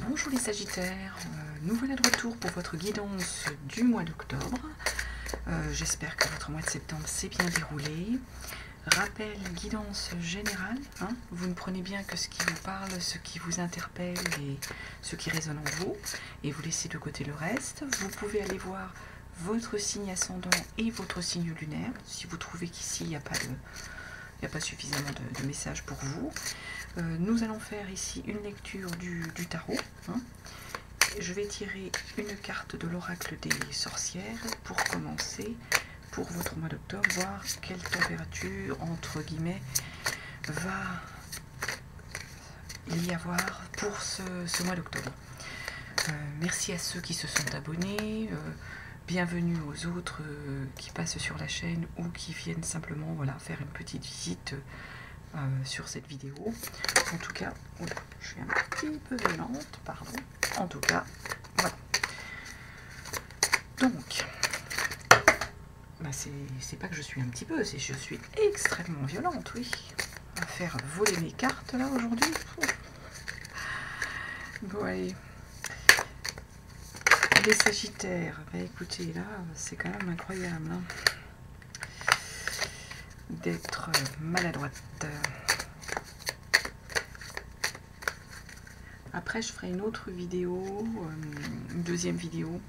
Bonjour les Sagittaires, nous voilà de retour pour votre guidance du mois d'octobre. J'espère que votre mois de septembre s'est bien déroulé. Rappel, guidance générale, hein, vous ne prenez bien que ce qui vous parle, ce qui vous interpelle et ce qui résonne en vous, et vous laissez de côté le reste. Vous pouvez aller voir votre signe ascendant et votre signe lunaire, si vous trouvez qu'ici il n'y a pas suffisamment de messages pour vous. Nous allons faire ici une lecture du tarot. Hein. Je vais tirer une carte de l'oracle des sorcières pour commencer pour votre mois d'octobre, voir quelle température, entre guillemets, va y avoir pour ce mois d'octobre. Merci à ceux qui se sont abonnés. Bienvenue aux autres qui passent sur la chaîne ou qui viennent simplement faire une petite visite sur cette vidéo. En tout cas, je suis un petit peu violente, pardon. En tout cas, voilà. Donc, c'est pas que je suis un petit peu, c'est que je suis extrêmement violente, oui. On va faire voler mes cartes là aujourd'hui. Bon, allez. Les Sagittaires, bah écoutez, là, c'est quand même incroyable hein, d'être maladroite. Après, je ferai une autre vidéo, une deuxième vidéo,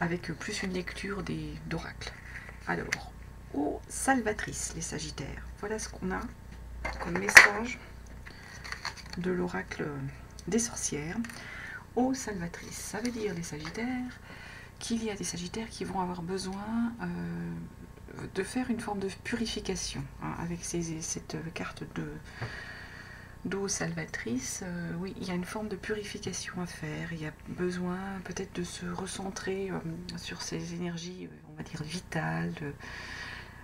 avec plus une lecture d'oracles. Alors, aux salvatrices, les Sagittaires, voilà ce qu'on a comme message de l'oracle des sorcières. Aux salvatrices, ça veut dire, les Sagittaires, qu'il y a des Sagittaires qui vont avoir besoin de faire une forme de purification hein, avec cette carte d'eau salvatrice. Oui, il y a une forme de purification à faire. Il y a besoin peut-être de se recentrer sur ces énergies, on va dire, vitales.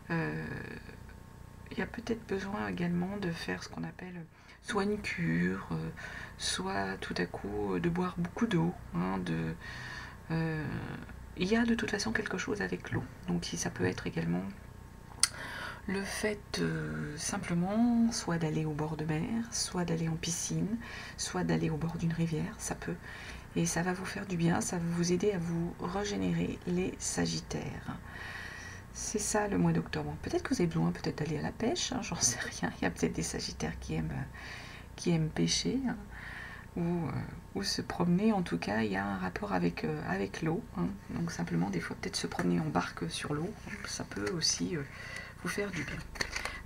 Il y a peut-être besoin également de faire ce qu'on appelle soit une cure, soit tout à coup de boire beaucoup d'eau. Hein, il y a de toute façon quelque chose avec l'eau. Donc ça peut être également le fait simplement soit d'aller au bord de mer, soit d'aller en piscine, soit d'aller au bord d'une rivière, ça peut. Et ça va vous faire du bien, ça va vous aider à vous régénérer les Sagittaires. C'est ça le mois d'octobre. Peut-être que vous avez besoin peut-être d'aller à la pêche, hein, j'en sais rien. Il y a peut-être des Sagittaires qui aiment pêcher hein, ou se promener. En tout cas, il y a un rapport avec l'eau. Hein. Donc simplement, des fois, peut-être se promener en barque sur l'eau. Ça peut aussi vous faire du bien.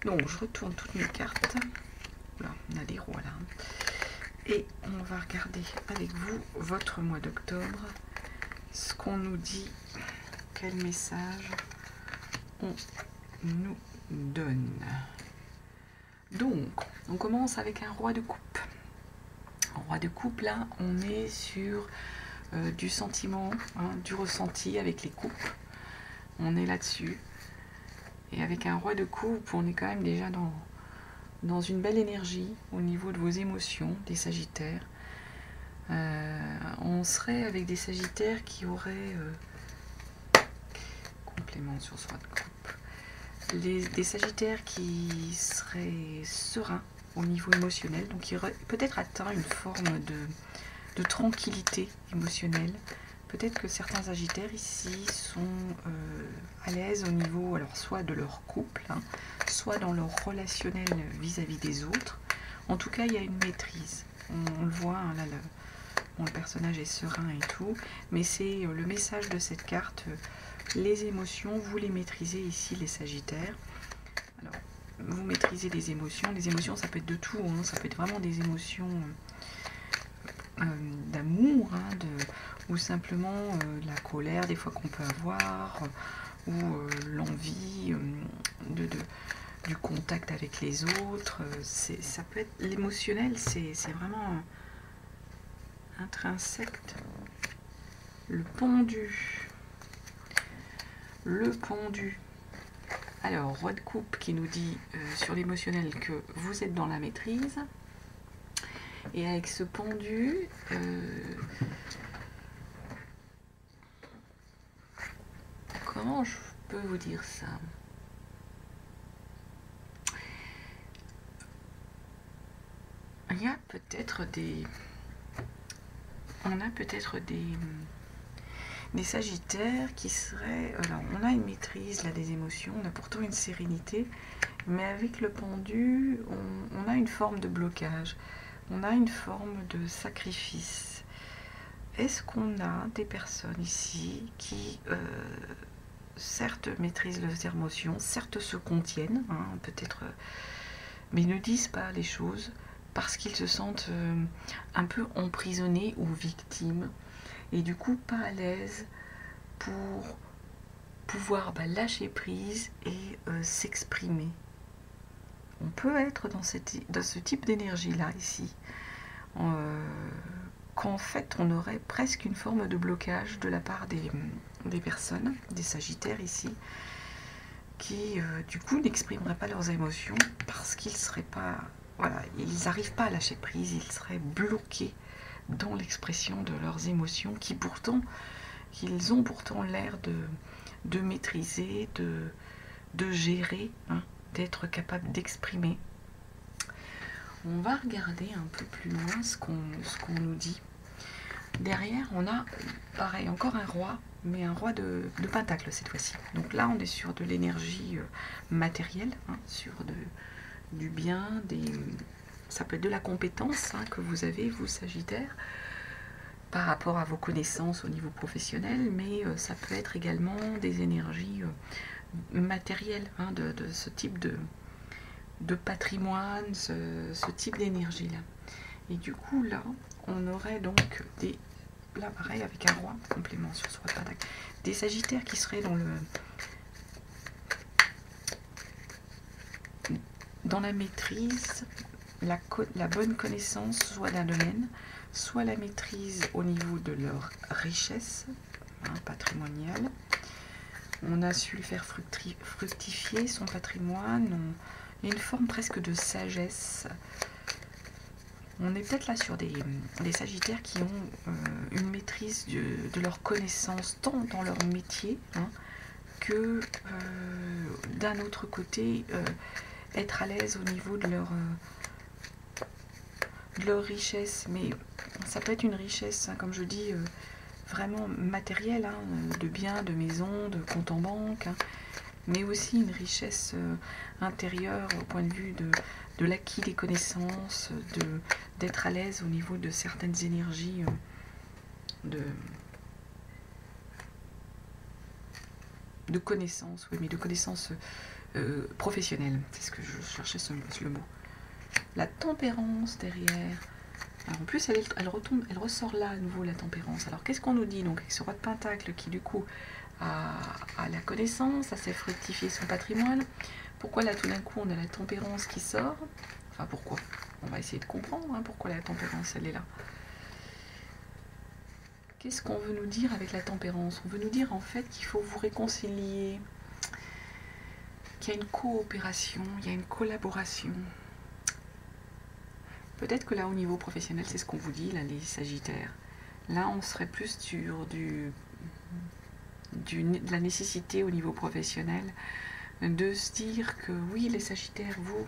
Donc, je retourne toutes mes cartes. Là, on a des rois là. Et on va regarder avec vous votre mois d'octobre. Ce qu'on nous dit, quel message on nous donne. Donc, on commence avec un roi de coupe. Un roi de coupe, là, on est sur du sentiment, hein, du ressenti avec les coupes. On est là-dessus. Et avec un roi de coupe, on est quand même déjà dans une belle énergie au niveau de vos émotions, des Sagittaires. On serait avec des Sagittaires qui auraient... complément sur ce roi de coupe. Des Sagittaires qui seraient sereins au niveau émotionnel, donc qui auraient peut-être atteint une forme de tranquillité émotionnelle. Peut-être que certains Sagittaires ici sont à l'aise au niveau, alors soit de leur couple, hein, soit dans leur relationnel vis-à-vis des autres. En tout cas, il y a une maîtrise. On le voit, hein, là, le personnage est serein et tout, mais c'est le message de cette carte. Les émotions, vous les maîtrisez ici, les Sagittaires. Alors, vous maîtrisez les émotions. Les émotions, ça peut être de tout. Hein. Ça peut être vraiment des émotions d'amour, hein, ou simplement la colère, des fois qu'on peut avoir, ou l'envie du contact avec les autres. Ça peut être l'émotionnel, c'est vraiment intrinsèque. Le pendu. Le pendu. Alors, roi de coupe qui nous dit sur l'émotionnel que vous êtes dans la maîtrise. Et avec ce pendu, comment je peux vous dire ça? Il y a peut-être des on a peut-être des sagittaires qui seraient... Alors, on a une maîtrise là des émotions, on a pourtant une sérénité, mais avec le pendu, on a une forme de blocage, on a une forme de sacrifice. Est-ce qu'on a des personnes ici qui, certes, maîtrisent leurs émotions, certes se contiennent, hein, peut-être, mais ne disent pas les choses parce qu'ils se sentent un peu emprisonnés ou victimes, et du coup pas à l'aise pour pouvoir lâcher prise et s'exprimer. On peut être dans ce type d'énergie-là ici, qu'en fait on aurait presque une forme de blocage de la part des personnes, des sagittaires ici, qui du coup n'exprimeraient pas leurs émotions parce qu'ils seraient pas... Voilà, ils n'arrivent pas à lâcher prise, ils seraient bloqués dans l'expression de leurs émotions qu'ils ont pourtant l'air de maîtriser, de gérer, hein, d'être capable d'exprimer. On va regarder un peu plus loin ce qu'on nous dit. Derrière, on a, pareil, encore un roi, mais un roi de pentacle cette fois-ci. Donc là, on est sur de l'énergie matérielle, hein, sur du bien, ça peut être de la compétence, hein, que vous avez, vous Sagittaires, par rapport à vos connaissances au niveau professionnel, mais ça peut être également des énergies matérielles, hein, de ce type de patrimoine, ce type d'énergie-là. Et du coup, là, on aurait donc là pareil, avec un roi, complément sur ce roi de pentacle, des Sagittaires qui seraient dans la maîtrise, la bonne connaissance, soit d'un domaine, soit la maîtrise au niveau de leur richesse, hein, patrimoniale. On a su faire fructifier son patrimoine, il y a une forme presque de sagesse. On est peut-être là sur des Sagittaires qui ont une maîtrise de leur connaissance, tant dans leur métier, hein, que d'un autre côté, être à l'aise au niveau de leur richesse. Mais ça peut être une richesse, hein, comme je dis, vraiment matérielle, hein, de biens, de maisons, de comptes en banque, hein, mais aussi une richesse intérieure au point de vue de l'acquis des connaissances, d'être à l'aise au niveau de certaines énergies de connaissances, oui, mais de connaissances professionnelles, c'est ce que je cherchais, le mot. La tempérance derrière, alors en plus elle ressort là à nouveau, la tempérance. Alors qu'est-ce qu'on nous dit donc avec ce roi de pentacle qui du coup a la connaissance, a fait fructifier son patrimoine? Pourquoi là tout d'un coup on a la tempérance qui sort? Enfin pourquoi? On va essayer de comprendre, hein, pourquoi la tempérance elle est là. Qu'est-ce qu'on veut nous dire avec la tempérance? On veut nous dire en fait qu'il faut vous réconcilier, qu'il y a une coopération, il y a une collaboration. Peut-être que là au niveau professionnel c'est ce qu'on vous dit là, les Sagittaires. Là on serait plus sur de la nécessité au niveau professionnel de se dire que oui, les Sagittaires, vous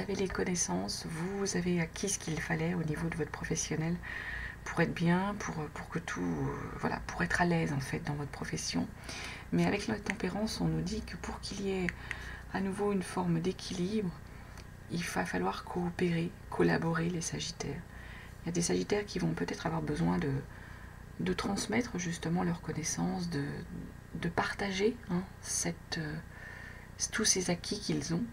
avez les connaissances, vous avez acquis ce qu'il fallait au niveau de votre professionnel pour être bien, pour que tout, voilà, pour être à l'aise en fait dans votre profession. Mais avec la tempérance, on nous dit que pour qu'il y ait à nouveau une forme d'équilibre, il va falloir coopérer, collaborer, les Sagittaires. Il y a des Sagittaires qui vont peut-être avoir besoin de transmettre justement leurs connaissances, de partager, hein, tous ces acquis qu'ils ont.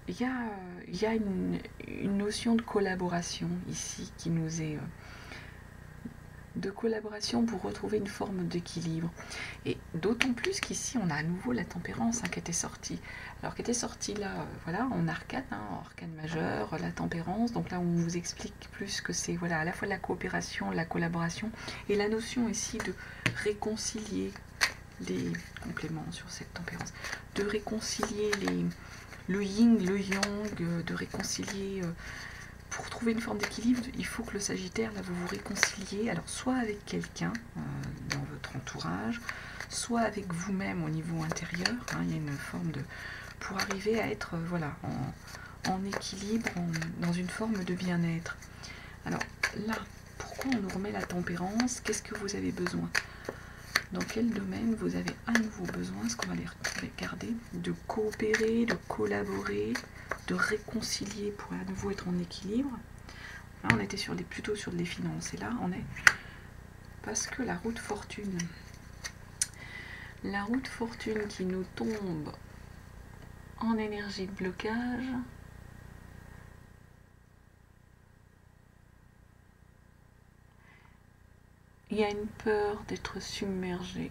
Il y a une notion de collaboration ici qui nous est... de collaboration pour retrouver une forme d'équilibre. Et d'autant plus qu'ici, on a à nouveau la tempérance, hein, qui était sortie. Alors, qui était sortie là, voilà, en arcane, hein, en arcane majeur, la tempérance. Donc là, on vous explique plus que c'est, voilà, à la fois de la coopération, de la collaboration, et la notion ici de réconcilier les compléments sur cette tempérance, de réconcilier le yin, le yang, de réconcilier... Pour trouver une forme d'équilibre, il faut que le Sagittaire, là, vous vous réconciliez, alors soit avec quelqu'un dans votre entourage, soit avec vous-même au niveau intérieur, hein, il y a une forme de... pour arriver à être, voilà, en équilibre, dans une forme de bien-être. Alors, là, pourquoi on nous remet la tempérance? Qu'est-ce que vous avez besoin? Dans quel domaine vous avez à nouveau besoin? Ce qu'on va les regarder, de coopérer, de collaborer, de réconcilier pour à nouveau être en équilibre. Là, on était plutôt sur les finances. Et là, on est... Parce que la roue de fortune... La roue de fortune qui nous tombe en énergie de blocage... Il y a une peur d'être submergé.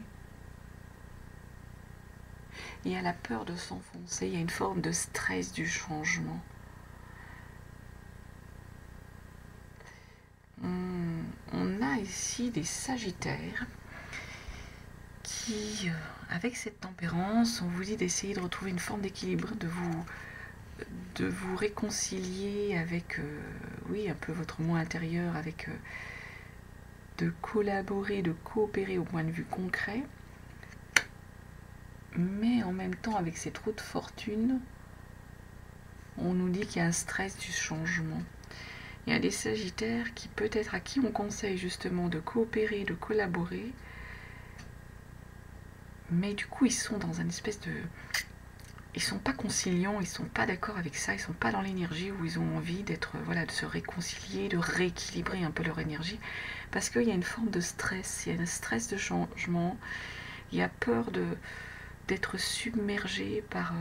Il y a la peur de s'enfoncer. Il y a une forme de stress du changement. On a ici des sagittaires qui, avec cette tempérance, on vous dit d'essayer de retrouver une forme d'équilibre, de vous réconcilier avec, oui, un peu votre moi intérieur, avec... de collaborer, de coopérer au point de vue concret, mais en même temps avec cette roue de fortune, on nous dit qu'il y a un stress du changement. Il y a des sagittaires qui peut-être à qui on conseille justement de coopérer, de collaborer, mais du coup ils sont dans une espèce de... Ils sont pas conciliants, ils sont pas d'accord avec ça, ils sont pas dans l'énergie où ils ont envie d'être, voilà, de se réconcilier, de rééquilibrer un peu leur énergie, parce qu'il y a une forme de stress, il y a un stress de changement, il y a peur d'être submergé par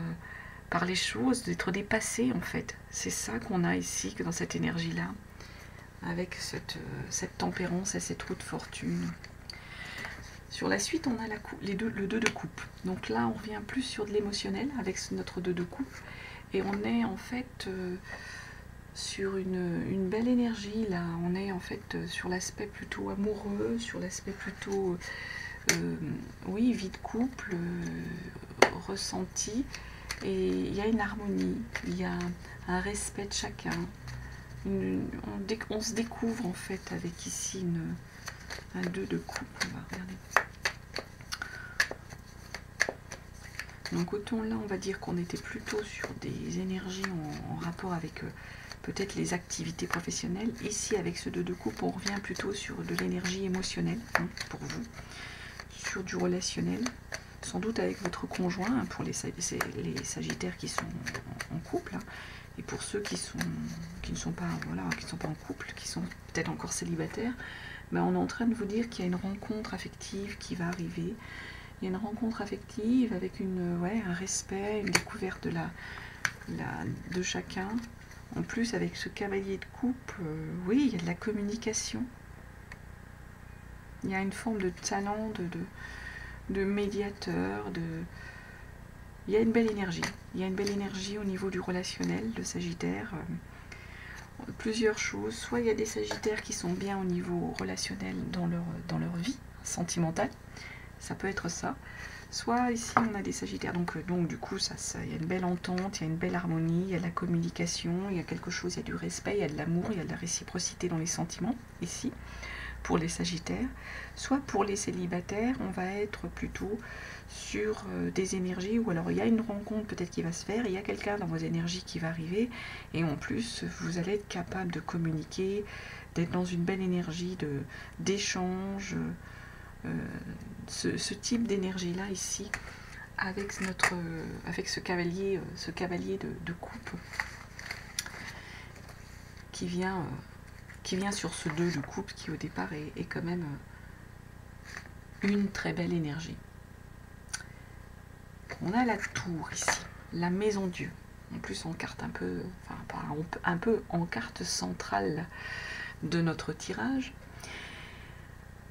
les choses, d'être dépassé en fait. C'est ça qu'on a ici, que dans cette énergie-là, avec cette tempérance et cette roue de fortune. Sur la suite, on a le 2 de coupe. Donc là, on revient plus sur de l'émotionnel avec notre 2 de coupe. Et on est en fait sur une belle énergie. Là, on est en fait sur l'aspect plutôt amoureux, sur l'aspect plutôt, oui, vie de couple, ressenti. Et il y a une harmonie, il y a un respect de chacun. On se découvre en fait avec ici un 2 de coupe. On va regarder. Donc autant là on va dire qu'on était plutôt sur des énergies en rapport avec peut-être les activités professionnelles. Ici avec ce 2 de coupe on revient plutôt sur de l'énergie émotionnelle, hein, pour vous, sur du relationnel, sans doute avec votre conjoint, hein, pour les sagittaires qui sont en couple, hein, et pour ceux qui ne sont pas, voilà, qui sont pas en couple, qui sont peut-être encore célibataires, ben on est en train de vous dire qu'il y a une rencontre affective qui va arriver. Il y a une rencontre affective avec un respect, une découverte de chacun. En plus, avec ce cavalier de coupe, oui, il y a de la communication. Il y a une forme de talent, de médiateur, il y a une belle énergie. Il y a une belle énergie au niveau du relationnel, de Sagittaire. Plusieurs choses. Soit il y a des Sagittaires qui sont bien au niveau relationnel dans leur vie sentimentale. Ça peut être ça. Soit ici on a des sagittaires, donc du coup il y a une belle entente, il y a une belle harmonie, il y a de la communication, il y a quelque chose, il y a du respect, il y a de l'amour, il y a de la réciprocité dans les sentiments, ici, pour les sagittaires. Soit pour les célibataires, on va être plutôt sur des énergies où alors il y a une rencontre peut-être qui va se faire, il y a quelqu'un dans vos énergies qui va arriver, et en plus vous allez être capable de communiquer, d'être dans une belle énergie d'échange, ce type d'énergie là ici avec ce cavalier de coupe qui vient sur ce 2 de coupe qui au départ est quand même une très belle énergie. On a la tour ici, la maison Dieu, en plus en carte un peu en carte centrale de notre tirage.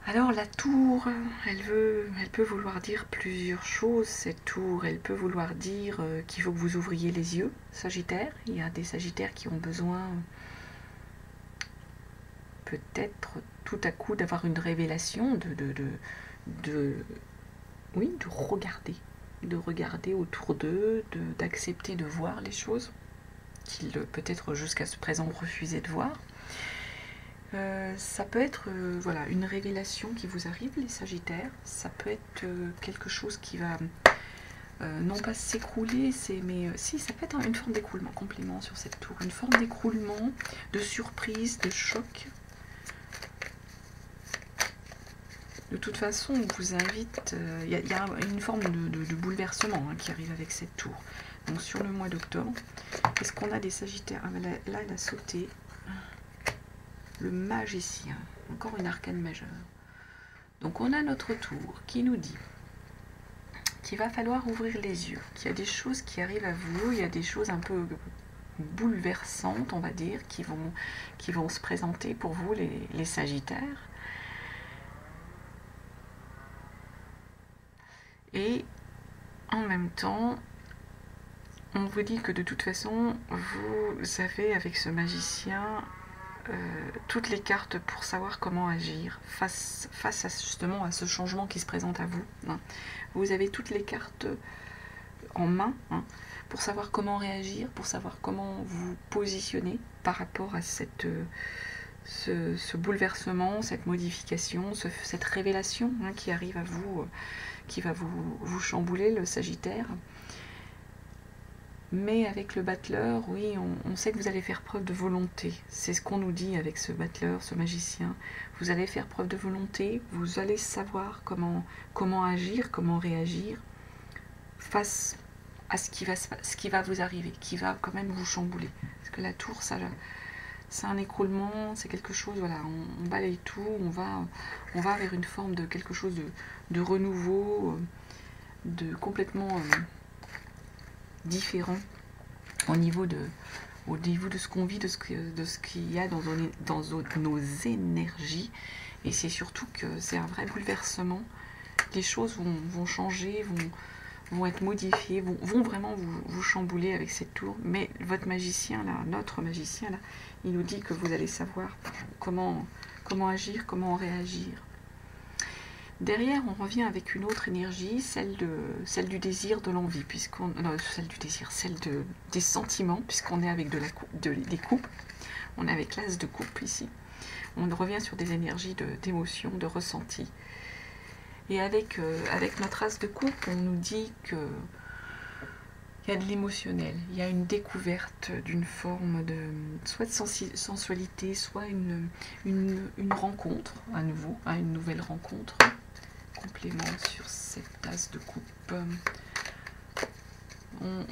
Alors la tour, elle peut vouloir dire plusieurs choses, cette tour. Elle peut vouloir dire qu'il faut que vous ouvriez les yeux, Sagittaire. Il y a des Sagittaires qui ont besoin peut-être tout à coup d'avoir une révélation, de regarder autour d'eux, d'accepter de voir les choses qu'ils peut-être jusqu'à ce présent refusaient de voir. Ça peut être voilà, une révélation qui vous arrive, les Sagittaires. Ça peut être quelque chose qui va non pas s'écrouler, mais si, ça peut être une forme d'écroulement, complément sur cette tour, une forme d'écroulement, de surprise, de choc, De toute façon, on vous invite, il y a une forme de bouleversement qui arrive avec cette tour. Donc sur le mois d'octobre, est-ce qu'on a des sagittaires? Ah, là, elle a sauté. Le magicien, encore une arcane majeure. Donc on a notre tour qui nous dit qu'il va falloir ouvrir les yeux, qu'il y a des choses qui arrivent à vous, il y a des choses un peu bouleversantes, on va dire, qui vont se présenter pour vous, les sagittaires. Et en même temps, on vous dit que de toute façon, vous avez avec ce magicien toutes les cartes pour savoir comment agir face à, justement à ce changement qui se présente à vous. Vous avez toutes les cartes en main pour savoir comment réagir, pour savoir comment vous positionner par rapport à ce bouleversement, cette modification, cette révélation qui arrive à vous, qui va vous chambouler, le Sagittaire. Mais avec le battleur, oui, on sait que vous allez faire preuve de volonté. C'est ce qu'on nous dit avec ce battleur, ce magicien. Vous allez faire preuve de volonté, vous allez savoir comment agir, comment réagir face à ce qui va vous arriver, qui va quand même vous chambouler. Parce que la tour, c'est un écroulement, c'est quelque chose, voilà, on balaye tout, on va vers une forme de quelque chose de renouveau, de complètement différent au niveau de ce qu'on vit, de ce qu'il y a dans nos énergies. Et c'est surtout que c'est un vrai bouleversement. Les choses vont changer, vont être modifiées, vont vraiment vous chambouler avec cette tour. Mais votre magicien, là, notre magicien, là, il nous dit que vous allez savoir comment agir, comment réagir. Derrière, on revient avec une autre énergie, celle du désir, de l'envie, des sentiments, puisqu'on est avec des coupes. On est avec l'as de coupe ici. On revient sur des énergies d'émotion, de ressenti. Et avec notre as de coupe, on nous dit qu'il y a de l'émotionnel, il y a une découverte d'une forme soit de sensualité, soit une rencontre à nouveau, une nouvelle rencontre. Complément sur cette tasse de coupe. On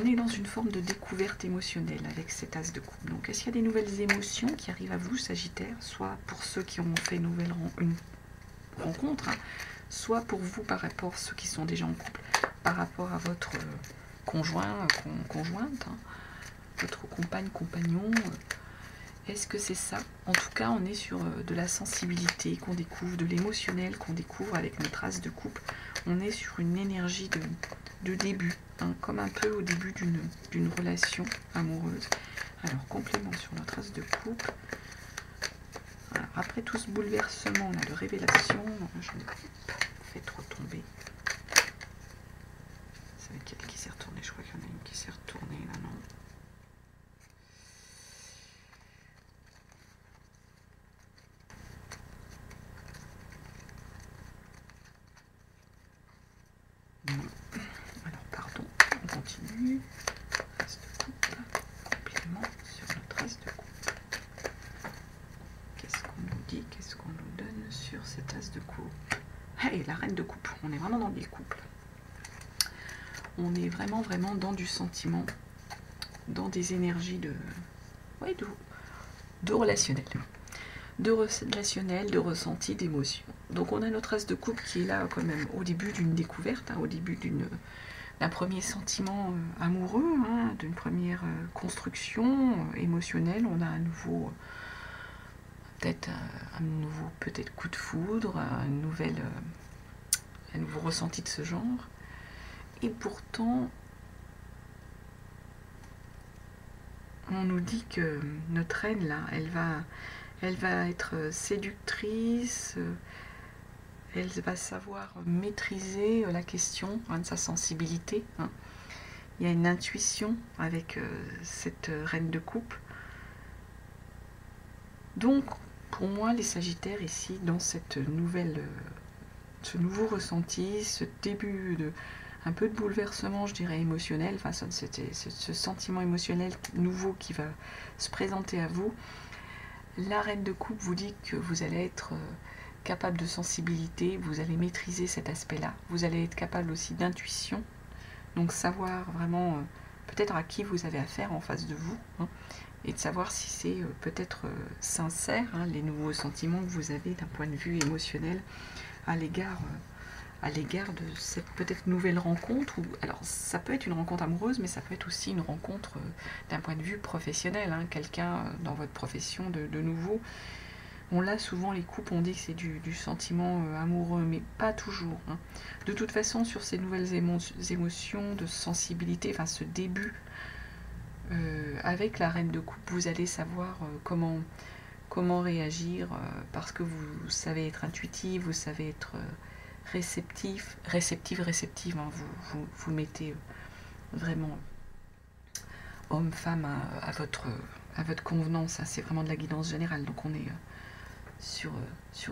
est dans une forme de découverte émotionnelle avec cette tasse de coupe. Donc, est-ce qu'il y a des nouvelles émotions qui arrivent à vous, Sagittaire, soit pour ceux qui ont fait une rencontre, soit pour vous par rapport à ceux qui sont déjà en couple, par rapport à votre conjointe, votre compagne, compagnon. Est-ce que c'est ça? En tout cas, on est sur de la sensibilité qu'on découvre, de l'émotionnel qu'on découvre avec notre as de coupe. On est sur une énergie de début, comme un peu au début d'une relation amoureuse. Alors, complément sur notre as de coupe. Alors, après tout ce bouleversement là, de révélation, je me fais retomber. C'est laquelle qui s'est retournée? Je crois qu'il y en a une qui s'est retournée là, non? Alors, pardon, on continue. As de coupe, complément sur notre as de coupe. Qu'est-ce qu'on nous dit? Qu'est-ce qu'on nous donne sur cet as de coupe? Hey, la reine de coupe. On est vraiment dans des couples. On est vraiment dans du sentiment, dans des énergies de relationnel. De relationnel, de ressenti, d'émotion. Donc on a notre as de coupe qui est là quand même au début d'une découverte, au début d'un premier sentiment amoureux, d'une première construction émotionnelle. On a un nouveau peut-être coup de foudre, un nouveau ressenti de ce genre. Et pourtant, on nous dit que notre reine là, elle va être séductrice, elle va savoir maîtriser la question de sa sensibilité. Il y a une intuition avec cette reine de coupe. Donc, pour moi, les Sagittaires ici, dans ce nouveau ressenti, ce début un peu de bouleversement, je dirais, émotionnel, enfin, ce sentiment émotionnel nouveau qui va se présenter à vous, la reine de coupe vous dit que vous allez être capable de sensibilité, vous allez maîtriser cet aspect-là. Vous allez être capable aussi d'intuition, donc savoir vraiment peut-être à qui vous avez affaire en face de vous, hein, et de savoir si c'est peut-être sincère, hein, les nouveaux sentiments que vous avez d'un point de vue émotionnel à l'égard de cette peut-être nouvelle rencontre. Ou alors ça peut être une rencontre amoureuse, mais ça peut être aussi une rencontre d'un point de vue professionnel, hein, quelqu'un dans votre profession de nouveau. On l'a souvent, les couples, on dit que c'est du sentiment amoureux, mais pas toujours, hein. De toute façon, sur ces nouvelles émotions de sensibilité, enfin ce début, avec la reine de coupe, vous allez savoir comment réagir, parce que vous savez être intuitif, vous savez être réceptive, hein, vous mettez vraiment homme-femme à votre convenance, hein, c'est vraiment de la guidance générale, donc on est sur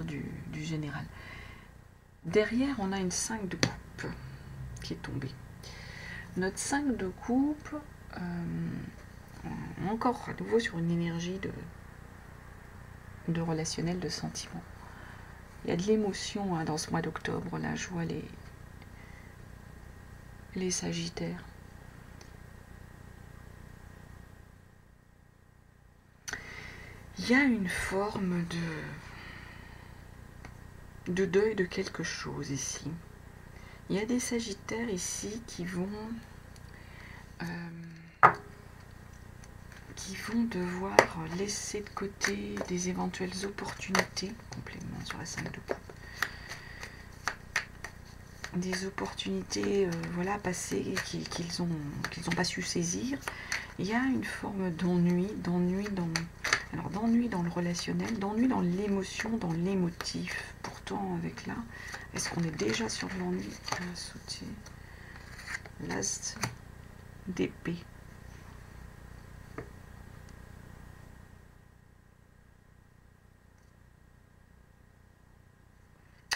du général. Derrière, on a une 5 de coupe qui est tombée. Notre 5 de coupe, encore à nouveau sur une énergie de relationnel, de sentiment. Il y a de l'émotion, hein, dans ce mois d'octobre. Là, je vois les Sagittaires. Il y a une forme de deuil de quelque chose ici. Il y a des Sagittaires ici qui vont devoir laisser de côté des éventuelles opportunités, complément sur la 5 de coupe, des opportunités voilà, passées qu'ils ont pas su saisir. Il y a une forme d'ennui dans le relationnel, d'ennui dans l'émotion, dans l'émotif. Pourtant, avec là, est-ce qu'on est déjà sur de l'ennui? Sauter l'as d'épée.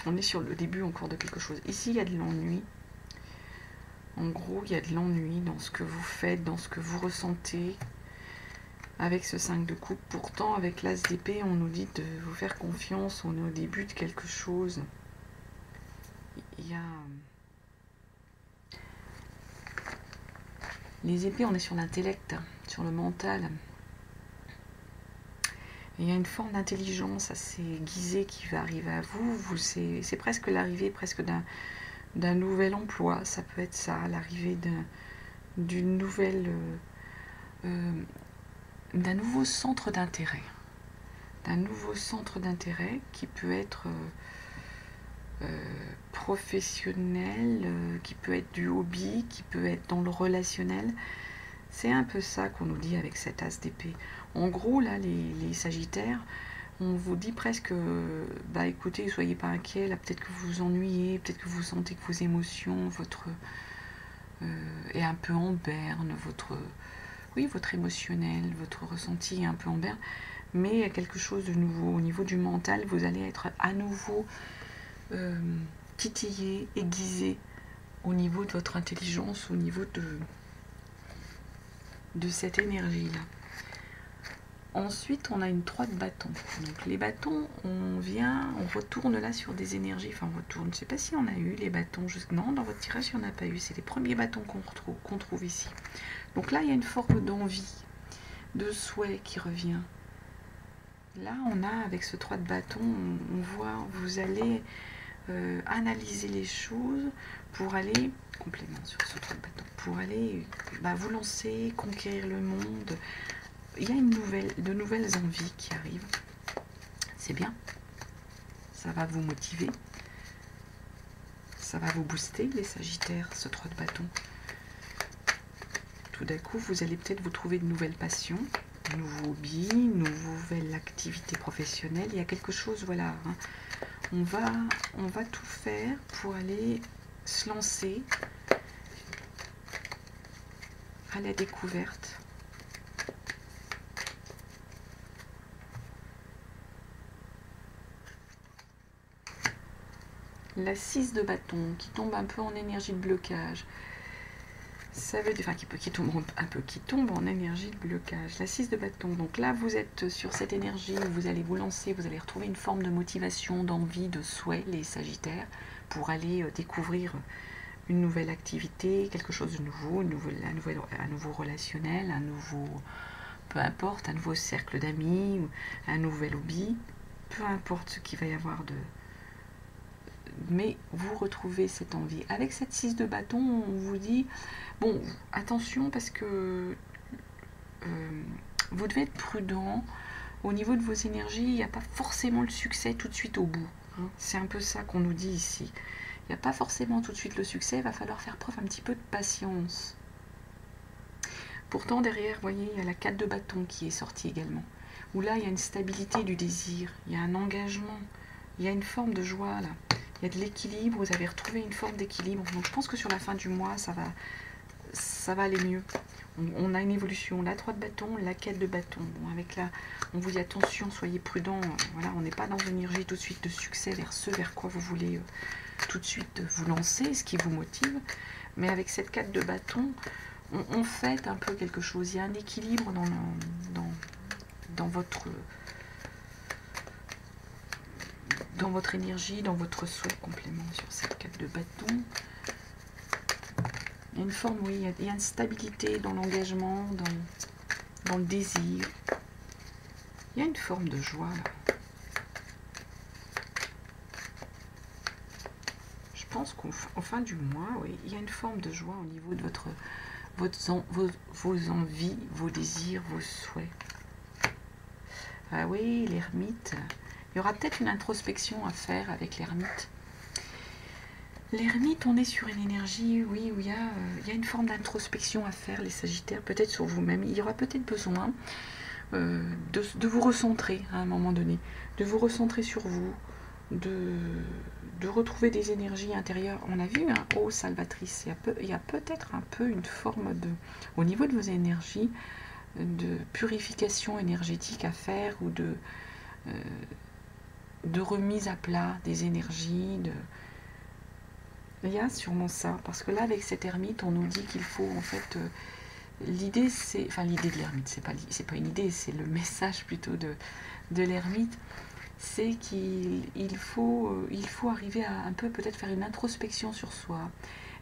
On est sur le début encore de quelque chose. Ici, il y a de l'ennui. En gros, il y a de l'ennui dans ce que vous faites, dans ce que vous ressentez avec ce 5 de coupe. Pourtant, avec l'as d'épée, on nous dit de vous faire confiance. On est au début de quelque chose. Il y a... Les épées, on est sur l'intellect, sur le mental. Il y a une forme d'intelligence assez aiguisée qui va arriver à vous. C'est presque l'arrivée d'un nouvel emploi. Ça peut être ça, l'arrivée d'une nouvelle... d'un nouveau centre d'intérêt. D'un nouveau centre d'intérêt qui peut être professionnel, qui peut être du hobby, qui peut être dans le relationnel. C'est un peu ça qu'on nous dit avec cet as d'épée. En gros, là, les Sagittaires, on vous dit presque, bah écoutez, soyez pas inquiets, là peut-être que vous vous ennuyez, peut-être que vous sentez que vos émotions, est un peu en berne, votre émotionnel, votre ressenti est un peu en berne, mais il y a quelque chose de nouveau. Au niveau du mental, vous allez être à nouveau titillé, aiguisé au niveau de votre intelligence, au niveau de cette énergie-là. Ensuite, on a une 3 de bâton. Donc les bâtons, on retourne là sur des énergies, enfin on retourne, je ne sais pas si on a eu les bâtons, non, dans votre tirage, il n'y en a pas eu, c'est les premiers bâtons qu'on trouve ici. Donc là, il y a une forme d'envie, de souhait qui revient. Là, on a, avec ce 3 de bâton, on voit, vous allez analyser les choses pour aller, complément sur ce 3 de bâton, pour aller vous lancer, conquérir le monde. Il y a de nouvelles envies qui arrivent. C'est bien. Ça va vous motiver. Ça va vous booster, les Sagittaires, ce 3 de bâton. Tout d'un coup, vous allez peut-être vous trouver de nouvelles passions, de nouveaux hobbies, une nouvelle activité professionnelle. Il y a quelque chose, voilà. Hein. On va tout faire pour aller se lancer à la découverte. La 6 de bâton qui tombe un peu en énergie de blocage. Ça veut dire, enfin, qui tombe un peu, qui tombe en énergie de blocage. La 6 de bâton. Donc là, vous êtes sur cette énergie où vous allez vous lancer, vous allez retrouver une forme de motivation, d'envie, de souhait, les Sagittaires, pour aller découvrir une nouvelle activité, quelque chose de nouveau, un nouveau relationnel, un nouveau, peu importe, un nouveau cercle d'amis, un nouvel hobby, peu importe ce qu'il va y avoir de... Mais vous retrouvez cette envie. Avec cette 6 de bâton, on vous dit, bon, attention parce que vous devez être prudent. Au niveau de vos énergies, il n'y a pas forcément le succès tout de suite au bout. Hein. C'est un peu ça qu'on nous dit ici. Il n'y a pas forcément tout de suite le succès, il va falloir faire preuve un petit peu de patience. Pourtant, derrière, vous voyez, il y a la 4 de bâton qui est sortie également. Où là, il y a une stabilité du désir, il y a un engagement, il y a une forme de joie, là. Il y a de l'équilibre, vous avez retrouvé une forme d'équilibre. Donc je pense que sur la fin du mois, ça va aller mieux. On a une évolution, la 3 de bâton, la 4 de bâton. Bon, avec là, on vous dit attention, soyez prudents. Voilà, on n'est pas dans une énergie tout de suite de succès vers ce vers quoi vous voulez tout de suite vous lancer, ce qui vous motive. Mais avec cette 4 de bâton, on fait un peu quelque chose. Il y a un équilibre dans votre énergie, dans votre souhait complément sur cette 4 de bâton. Il y a une forme, oui, il y a une stabilité dans l'engagement, dans le désir. Il y a une forme de joie là. Je pense qu'au fin du mois, oui, il y a une forme de joie au niveau de vos envies, vos désirs, vos souhaits. Ah oui, l'ermite. Il y aura peut-être une introspection à faire avec l'ermite. L'ermite, on est sur une énergie, oui, où il y a une forme d'introspection à faire, les Sagittaires, peut-être sur vous-même. Il y aura peut-être besoin de vous recentrer à un moment donné, de vous recentrer sur vous, de retrouver des énergies intérieures. On a vu un haut salvatrice, il y a peut-être un peu une forme de, au niveau de vos énergies, de purification énergétique à faire ou de remise à plat des énergies, il y a sûrement ça, parce que là avec cette ermite on nous dit qu'il faut en fait l'idée c'est, enfin l'idée de l'ermite, c'est pas une idée, c'est le message plutôt de l'ermite, c'est qu'il faut arriver à un peu peut-être faire une introspection sur soi,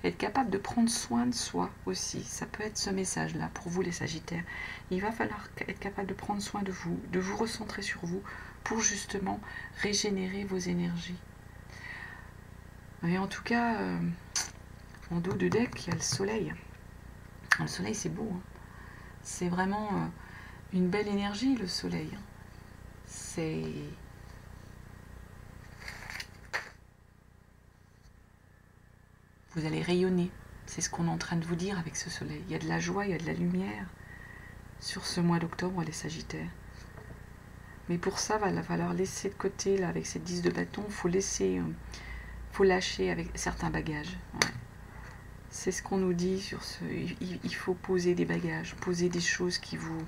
être capable de prendre soin de soi aussi. Ça peut être ce message là pour vous les Sagittaires. Il va falloir être capable de prendre soin de vous recentrer sur vous pour justement régénérer vos énergies. Mais en tout cas, en dos de deck, il y a le soleil. Le soleil, c'est beau. Hein. C'est vraiment une belle énergie, le soleil. C'est... Vous allez rayonner. C'est ce qu'on est en train de vous dire avec ce soleil. Il y a de la joie, il y a de la lumière sur ce mois d'octobre, les Sagittaires. Mais pour ça, il va falloir laisser de côté, là, avec cette 10 de bâton, faut lâcher avec certains bagages. Ouais. C'est ce qu'on nous dit sur ce... Il faut poser des bagages, poser des choses qui vous...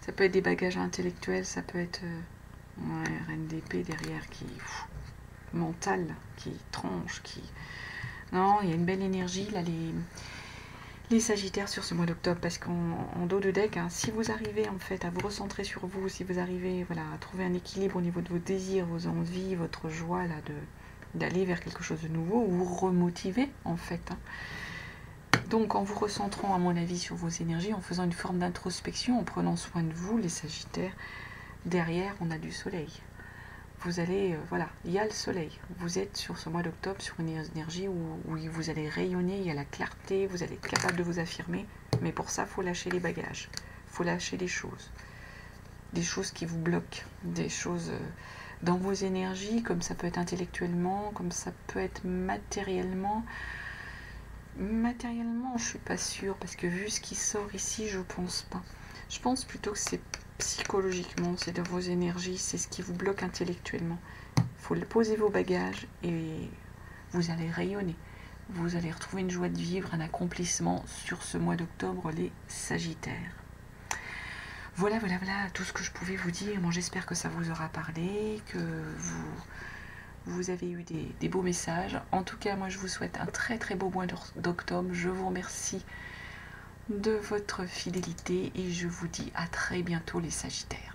Ça peut être des bagages intellectuels, ça peut être... reine d'épée derrière qui... mental, qui tranche, qui... Non, il y a une belle énergie, là, les Sagittaires sur ce mois d'octobre, parce qu'en dos de deck, hein, si vous arrivez en fait à vous recentrer sur vous, si vous arrivez voilà, à trouver un équilibre au niveau de vos désirs, vos envies, votre joie là, d'aller vers quelque chose de nouveau, vous remotivez en fait. Hein. Donc en vous recentrant à mon avis sur vos énergies, en faisant une forme d'introspection, en prenant soin de vous les Sagittaires, derrière on a du soleil. Vous allez, voilà, il y a le soleil. Vous êtes sur ce mois d'octobre sur une énergie où vous allez rayonner, il y a la clarté, vous allez être capable de vous affirmer. Mais pour ça, il faut lâcher les bagages. Il faut lâcher des choses qui vous bloquent, des choses dans vos énergies, comme ça peut être intellectuellement, comme ça peut être matériellement. Matériellement, je suis pas sûre, parce que vu ce qui sort ici, je pense pas. Je pense plutôt que c'est psychologiquement, c'est dans vos énergies, c'est ce qui vous bloque intellectuellement. Il faut poser vos bagages et vous allez rayonner. Vous allez retrouver une joie de vivre, un accomplissement sur ce mois d'octobre, les Sagittaires. Voilà tout ce que je pouvais vous dire. Bon, j'espère que ça vous aura parlé, que vous avez eu des beaux messages. En tout cas, moi je vous souhaite un très très beau mois d'octobre. Je vous remercie de votre fidélité et je vous dis à très bientôt les Sagittaires.